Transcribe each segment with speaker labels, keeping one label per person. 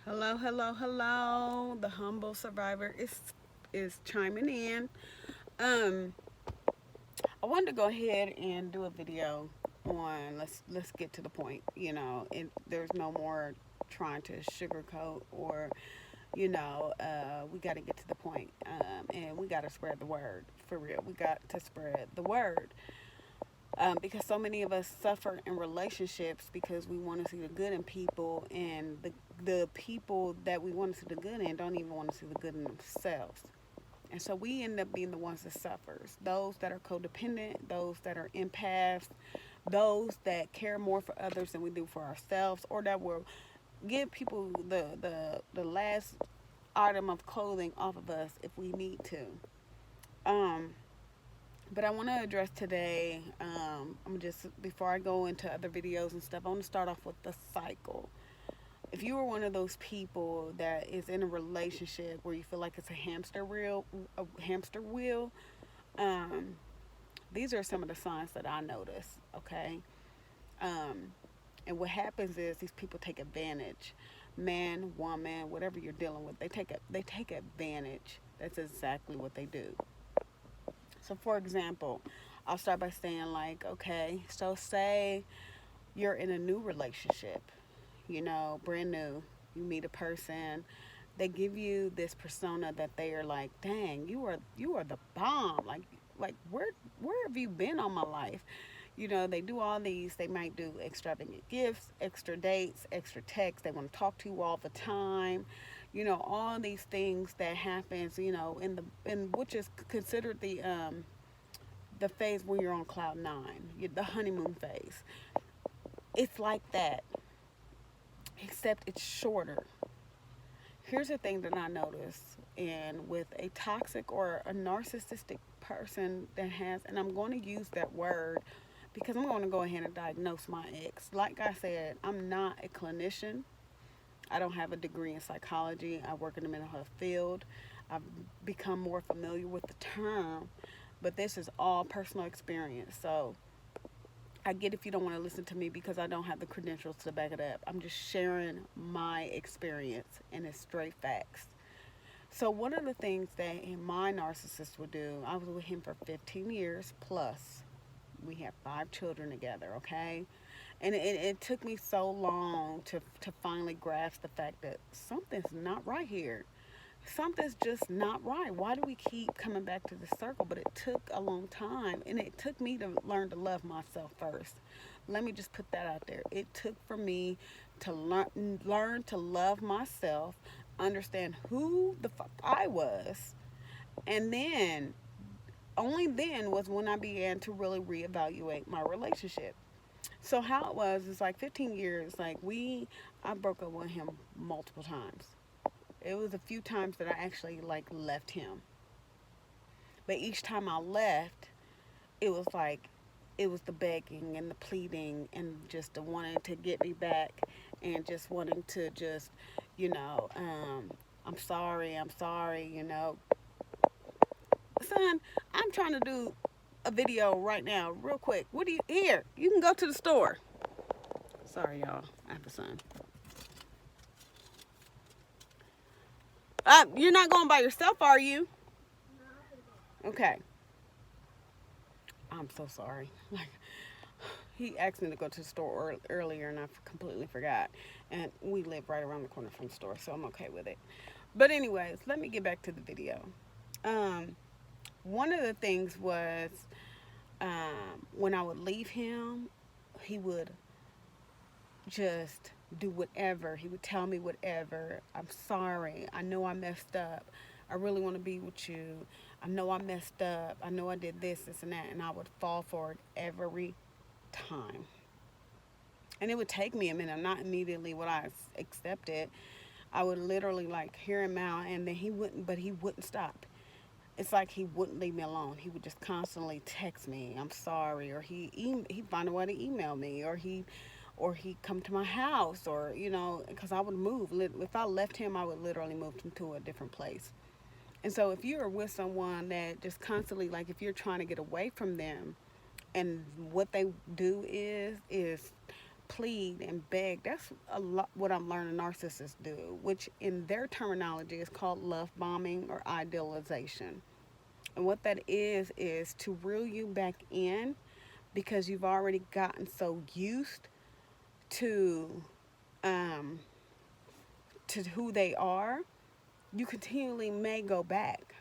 Speaker 1: Hello, hello, hello. The humble survivor is chiming in. Um, I wanted to go ahead and do a video on let's get to the point. There's no more trying to sugarcoat or we got to get to the point. And we got to spread the word for real. We got to spread the word. Because so many of us suffer in relationships because we want to see the good in people, and the people that we want to see the good in don't even want to see the good in themselves. And so we end up being the ones that suffers. Those that are codependent, those that are empaths, those that care more for others than we do for ourselves, or that will give people the last item of clothing off of us if we need to. Um, but I want to address today. I'm just before I go into other videos and stuff. I want to start off with the cycle. If you are one of those people that is in a relationship where you feel like it's a hamster wheel, um, these are some of the signs that I notice. Okay, um, and what happens is these people take advantage. Man, woman, whatever you're dealing with, they take advantage. That's exactly what they do. So, for example, I'll start by saying, like, okay, so say you're in a new relationship, brand new. You meet a person, they give you this persona that they are like, dang, you are the bomb. Like where have you been all my life? They do all these. They might do extravagant gifts, extra dates, extra texts. They want to talk to you all the time. All these things that happens. In which is considered the phase when you're on cloud nine, the honeymoon phase. It's like that, except it's shorter. Here's the thing that I notice, and with a toxic or a narcissistic person that has, and I'm going to use that word because I'm going to go ahead and diagnose my ex. Like I said, I'm not a clinician. I don't have a degree in psychology. I work in the mental health field. I've become more familiar with the term, but this is all personal experience. So I get if you don't want to listen to me because I don't have the credentials to back it up. I'm just sharing my experience, and it's straight facts. So one of the things that my narcissist would do, I was with him for 15 years plus. We had 5 children together, okay? And it took me so long to finally grasp the fact that something's not right here. Something's just not right. Why do we keep coming back to the circle? But it took a long time, and it took me to learn to love myself first. Let me just put that out there. It took for me to learn to love myself, understand who the fuck I was, and then only then was when I began to really reevaluate my relationship. So how it was is like 15 years. I broke up with him multiple times. It was a few times that I actually like left him. But each time I left, it was like it was the begging and the pleading and just the wanting to get me back and just wanting to just, you know, um, I'm sorry, Son, I'm trying to do a video right now, real quick. What do you here? You can go to the store. Sorry, y'all. I have a son. You're not going by yourself, are you? Okay. I'm so sorry. Like, he asked me to go to the store earlier, and I completely forgot. And we live right around the corner from the store, so I'm okay with it. But anyways, let me get back to the video. Um, One of the things was when I would leave him, he would just do whatever. He would tell me whatever. I'm sorry. I know I messed up. I really want to be with you. I know I messed up. I know I did this, and that. And I would fall for it every time. And it would take me a minute. Not immediately would I accept it. I would literally like hear him out, and then he wouldn't stop. It's like he wouldn't leave me alone. He would just constantly text me, "I'm sorry," or he'd find a way to email me, or he'd come to my house, or because I would move. If I left him, I would literally move him to a different place. And so if you're with someone that just constantly, like, if you're trying to get away from them, and what they do is plead and beg. That's a lot what I'm learning narcissists do, which in their terminology is called love bombing or idealization. And what that is to reel you back in because you've already gotten so used to um, who they are. You continually may go back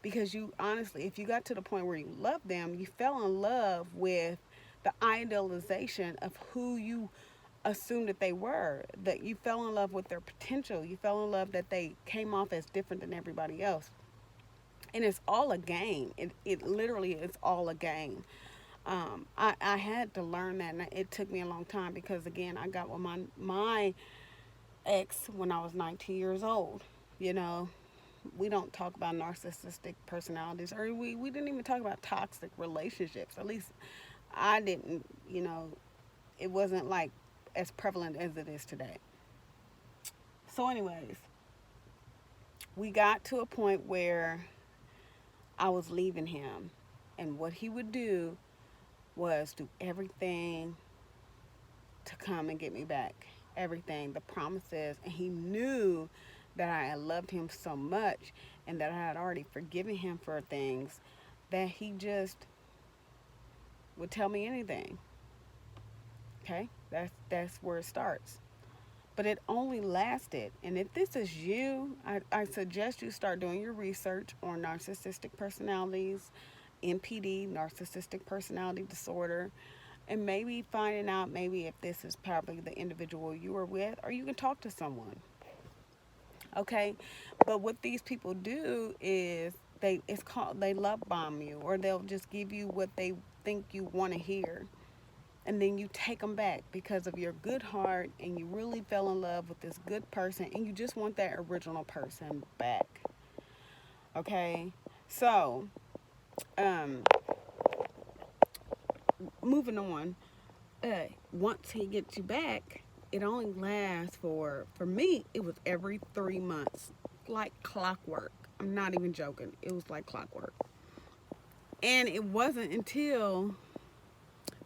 Speaker 1: because you honestly, if you got to the point where you love them, you fell in love with the idealization of who you assumed that they were, that you fell in love with their potential, you fell in love that they came off as different than everybody else. And it's all a game. It literally is all a game. I had to learn that, and it took me a long time because, again, I got with my ex when I was 19 years old. You know, we don't talk about narcissistic personalities, or we didn't even talk about toxic relationships. At least I didn't, it wasn't like as prevalent as it is today. So, anyways, we got to a point where I was leaving him, and what he would do was do everything to come and get me back. Everything, the promises, and he knew that I had loved him so much and that I had already forgiven him for things that he just would tell me anything. Okay? That's where it starts. But it only lasted. And if this is you, I suggest you start doing your research on narcissistic personalities, NPD, narcissistic personality disorder, and maybe finding out maybe if this is probably the individual you are with, or you can talk to someone. Okay? But what these people do is they love bomb you, or they'll just give you what they think you want to hear, and then you take them back because of your good heart and you really fell in love with this good person and you just want that original person back. Okay? So, um moving on, once he gets you back, it only lasts for me, it was every 3 months, like clockwork. I'm not even joking. It was like clockwork. And it wasn't until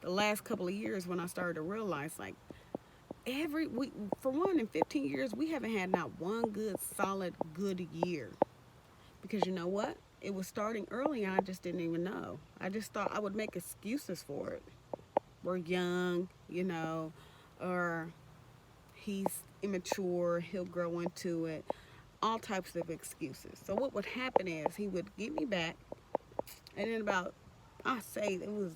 Speaker 1: the last couple of years when I started to realize, like, every we for one, in 15 years we haven't had not one good solid good year. Because you know what, it was starting early and I just didn't even know. I just thought I would make excuses for it. We're young, or he's immature, he'll grow into it, all types of excuses. So what would happen is he would get me back, and in about, I say it was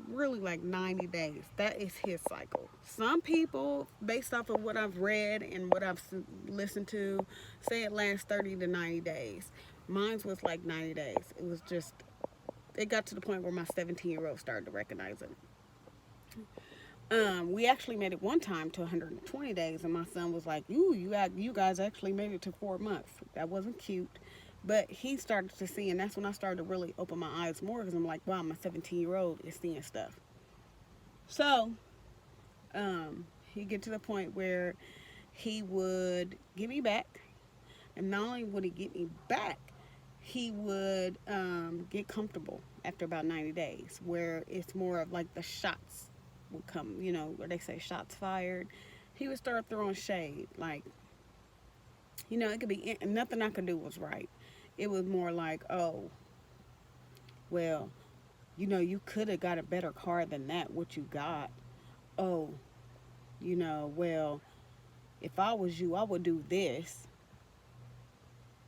Speaker 1: really like 90 days. That is his cycle. Some people, based off of what I've read and what I've listened to, say it lasts 30 to 90 days. Mine was like 90 days. It was just, it got to the point where my 17-year-old started to recognize it. We actually made it one time to 120 days, and my son was like, "Ooh, you guys actually made it to 4 months." That wasn't cute, but he started to see, and that's when I started to really open my eyes more because I'm like, "Wow, my 17-year-old is seeing stuff." So, he get to the point where he would get me back, and not only would he get me back, he would get comfortable after about 90 days, where it's more of like the shots would come, where they say shots fired. He would start throwing shade. Like, it could be nothing I could do was right. It was more like, oh, well, you could have got a better car than that, what you got. Oh, well, if I was you, I would do this.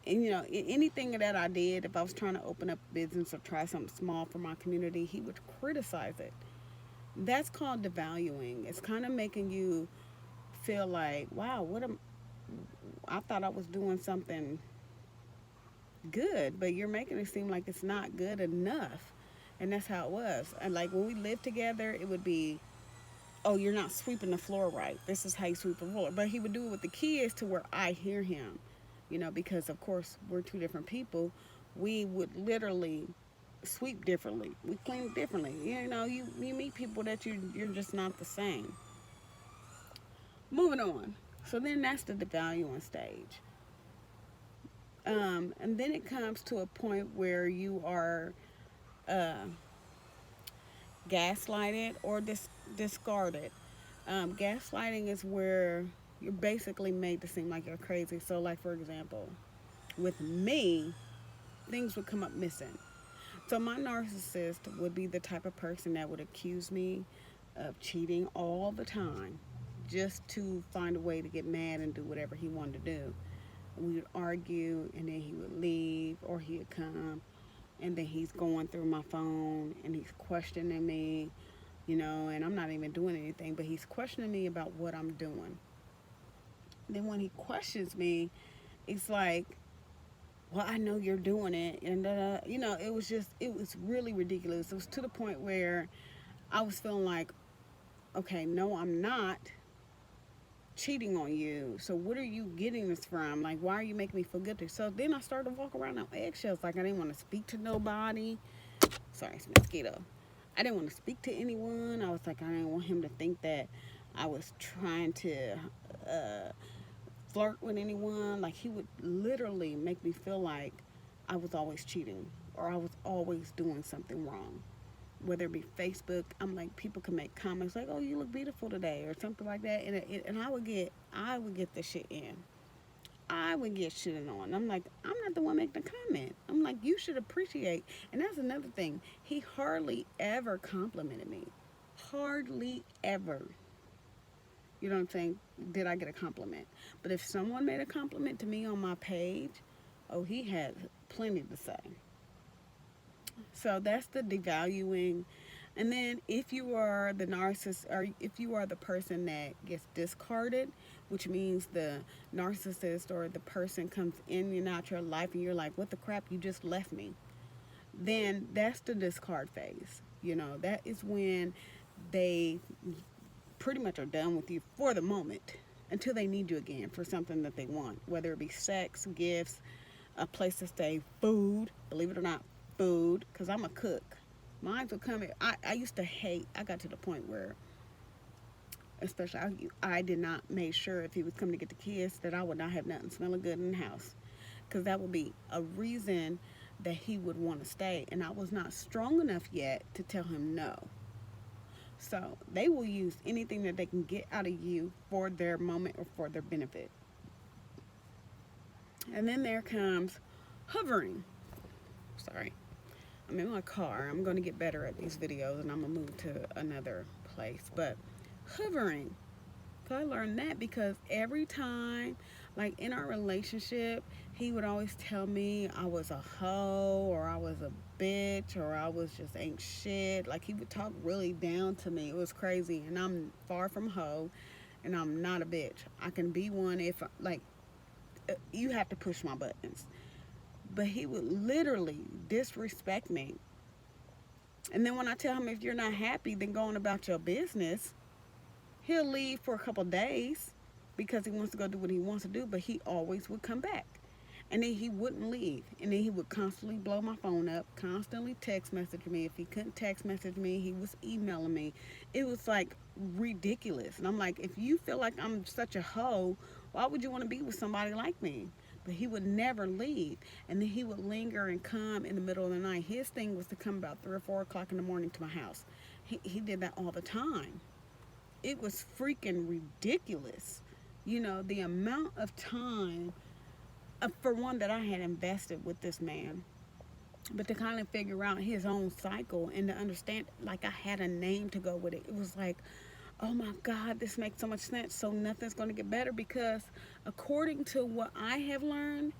Speaker 1: And, anything that I did, if I was trying to open up a business or try something small for my community, he would criticize it. That's called devaluing. It's kind of making you feel like, wow, I thought I was doing something good, but you're making it seem like it's not good enough. And that's how it was. And like when we lived together, it would be, oh, you're not sweeping the floor right. This is how you sweep the floor. But he would do it with the kids to where I hear him, because of course we're two different people. We would literally sweep differently. We clean differently. You meet people that you're just not the same. Moving on. So then that's the devaluing stage. And then it comes to a point where you are uh, gaslighted or discarded. Gaslighting is where you're basically made to seem like you're crazy. So, like, for example, with me, things would come up missing. So, my narcissist would be the type of person that would accuse me of cheating all the time just to find a way to get mad and do whatever he wanted to do. We would argue, and then he would leave, or he would come, and then he's going through my phone and he's questioning me, and I'm not even doing anything, but he's questioning me about what I'm doing. Then when he questions me, it's like, well, I know you're doing it, and it was really ridiculous. It was to the point where I was feeling like, okay, no, I'm not cheating on you. So what are you getting this from? Like, why are you making me feel guilty? So then I started to walk around on eggshells. Like, I didn't want to speak to nobody. Sorry, it's a mosquito. I didn't want to speak to anyone. I was like, I didn't want him to think that I was trying to uh, flirt with anyone. Like, he would literally make me feel like I was always cheating or I was always doing something wrong. Whether it be Facebook, I'm like, people can make comments like, "Oh, you look beautiful today," or something like that, and I would get the shit in. I would get shitted on. I'm like, I'm not the one making the comment. I'm like, you should appreciate. And that's another thing. He hardly ever complimented me. Hardly ever. You know what I'm saying? Did I get a compliment? But if someone made a compliment to me on my page, oh, he had plenty to say. So that's the devaluing. And then if you are the narcissist, or if you are the person that gets discarded, which means the narcissist or the person comes in and out your life and you're like, what the crap, you just left me. Then that's the discard phase. That is when they pretty much are done with you for the moment until they need you again for something that they want, whether it be sex, gifts, a place to stay, food, believe it or not, food, because I'm a cook. Mine would come. I used to hate. I got to the point where, especially, I did not make sure if he was coming to get the kids that I would not have nothing smelling good in the house, because that would be a reason that he would want to stay, and I was not strong enough yet to tell him no. So they will use anything that they can get out of you for their moment or for their benefit. And then there comes hovering. Sorry. I'm in my car. I'm going to get better at these videos and I'm going to move to another place. But hovering. So I learned that because every time, like in our relationship, he would always tell me I was a hoe or I was a bitch or I was just ain't shit. Like he would talk really down to me. It was crazy. And I'm far from hoe and I'm not a bitch. I can be one if, like, you have to push my buttons. But he would literally disrespect me. And then when I tell him, if you're not happy, then go on about your business, he'll leave for a couple days because he wants to go do what he wants to do, but he always would come back. And then he wouldn't leave. And then he would constantly blow my phone up, constantly text message me. If he couldn't text message me, he was emailing me. It was like ridiculous. And I'm like, if you feel like I'm such a hoe, why would you want to be with somebody like me? But he would never leave. And then he would linger and come in the middle of the night. His thing was to come about 3 or 4 o'clock in the morning to my house. He did that all the time. It was freaking ridiculous. The amount of time, for one, that I had invested with this man. But to kind of figure out his own cycle and to understand, like, I had a name to go with it. It was like, oh my God, this makes so much sense. So nothing's going to get better because according to what I have learned,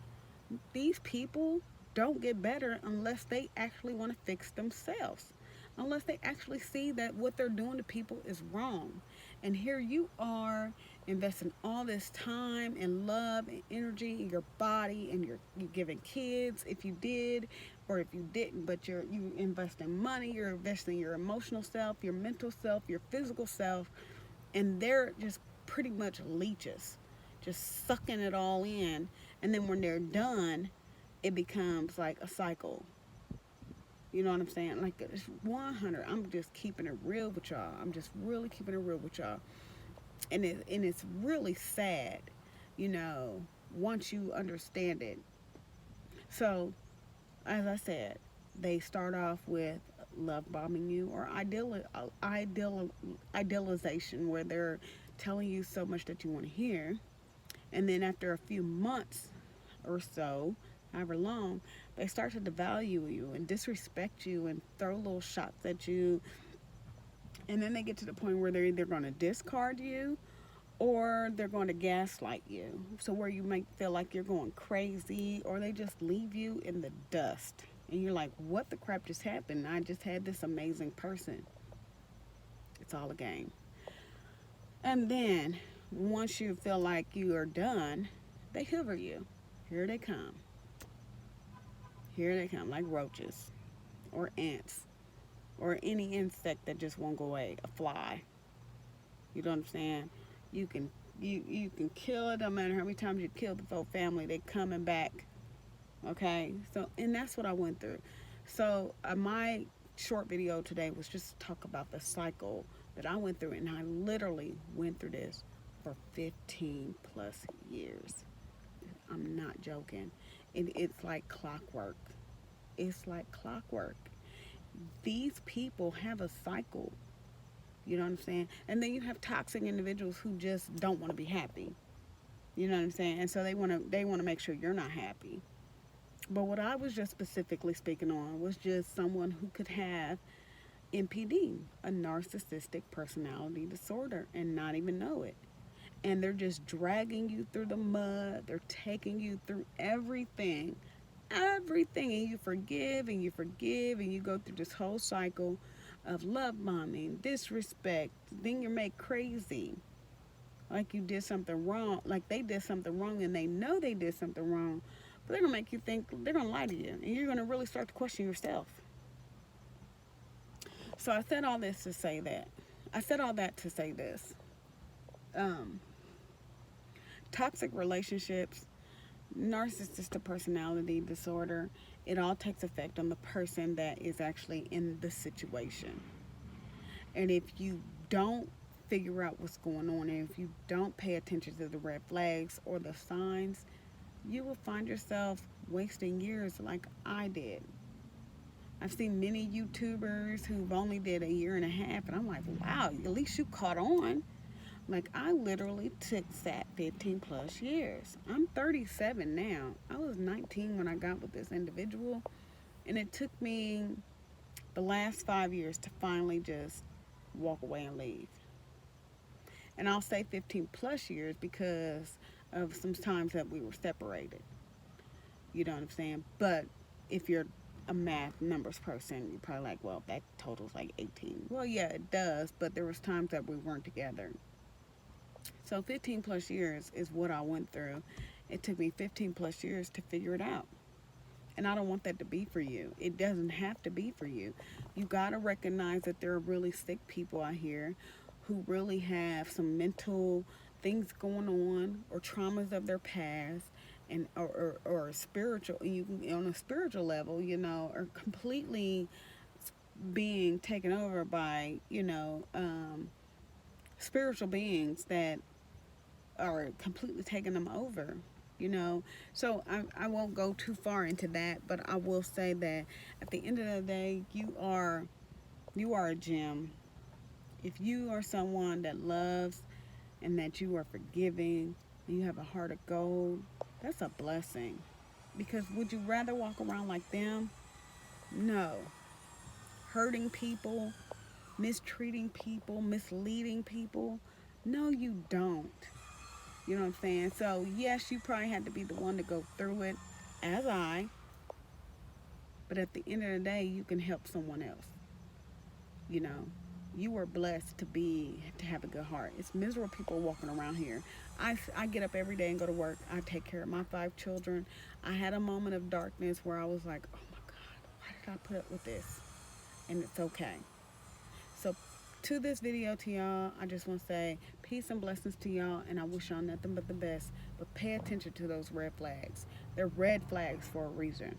Speaker 1: these people don't get better unless they actually want to fix themselves. Unless they actually see that what they're doing to people is wrong. And here you are investing all this time and love and energy in your body, and you're giving kids if you did or if you didn't, but you investing money, you're investing your emotional self, your mental self, your physical self, and they're just pretty much leeches, just sucking it all in. And then when they're done, it becomes like a cycle. You know what I'm saying? Like, it's 100. I'm just keeping it real with y'all. I'm just really keeping it real with y'all. And it's really sad, once you understand it. So, as I said, they start off with love bombing you, or idealization, where they're telling you so much that you want to hear, and then after a few months or so, however long, they start to devalue you and disrespect you and throw little shots at you, and then they get to the point where they're either going to discard you or they're going to gaslight you. So where you might feel like you're going crazy, or they just leave you in the dust. And you're like, what the crap just happened? I just had this amazing person. It's all a game. And then once you feel like you are done, they hover you. Here they come. Here they come, like roaches or ants or any insect that just won't go away, a fly. You know what I'm saying? You can you can kill it. No matter how many times you kill the whole family, they coming back. Okay, so and that's what I went through. So my short video today was just to talk about the cycle that I went through, and I literally went through this for 15 plus years. I'm not joking. It's like clockwork. It's like clockwork. These people have a cycle. You know what I'm saying? And then you have toxic individuals who just don't want to be happy. You know what I'm saying? And so they want to make sure you're not happy. But what I was just specifically speaking on was just someone who could have NPD, a narcissistic personality disorder, and not even know it. And they're just dragging you through the mud. They're taking you through everything. Everything. And you forgive and you forgive and you go through this whole cycle of love bombing, disrespect. Then you're made crazy. Like you did something wrong. Like they did something wrong and they know they did something wrong. But they're going to make you think, they're going to lie to you. And you're going to really start to question yourself. So I said all this to say that. I said all that to say this. Toxic relationships, narcissistic personality disorder, it all takes effect on the person that is actually in the situation. And if you don't figure out what's going on, and if you don't pay attention to the red flags or the signs, you will find yourself wasting years like I did. I've seen many YouTubers who've only did a year and a half, and I'm like, wow, at least you caught on. Like, I literally sat 15 plus years. I'm 37 now. I was 19 when I got with this individual, and it took me the last 5 years to finally just walk away and leave. And I'll say 15 plus years because of some times that we were separated. You know what I'm saying? But if you're a math numbers person, you're probably like, well, that totals like 18. Well, yeah, it does, but there was times that we weren't together. So 15 plus years is what I went through. It took me 15 plus years to figure it out. And I don't want that to be for you. It doesn't have to be for you. You got to recognize that there are really sick people out here who really have some mental things going on or traumas of their past, and or spiritual, you can, on a spiritual level, are completely being taken over by, spiritual beings that are completely taking them over. So I won't go too far into that, but I will say that at the end of the day, you are a gem. If you are someone that loves and that you are forgiving and you have a heart of gold, that's a blessing. Because would you rather walk around like them? No. Hurting people, mistreating people, misleading people? No, you don't. You know what I'm saying? So, yes, you probably had to be the one to go through it, as I. But at the end of the day, you can help someone else. You know, you were blessed to have a good heart. It's miserable people walking around here. I get up every day and go to work. I take care of my 5 children. I had a moment of darkness where I was like, oh my God, why did I put up with this? And it's okay. So to this video, to y'all, I just want to say peace and blessings to y'all, and I wish y'all nothing but the best. But pay attention to those red flags. They're red flags for a reason.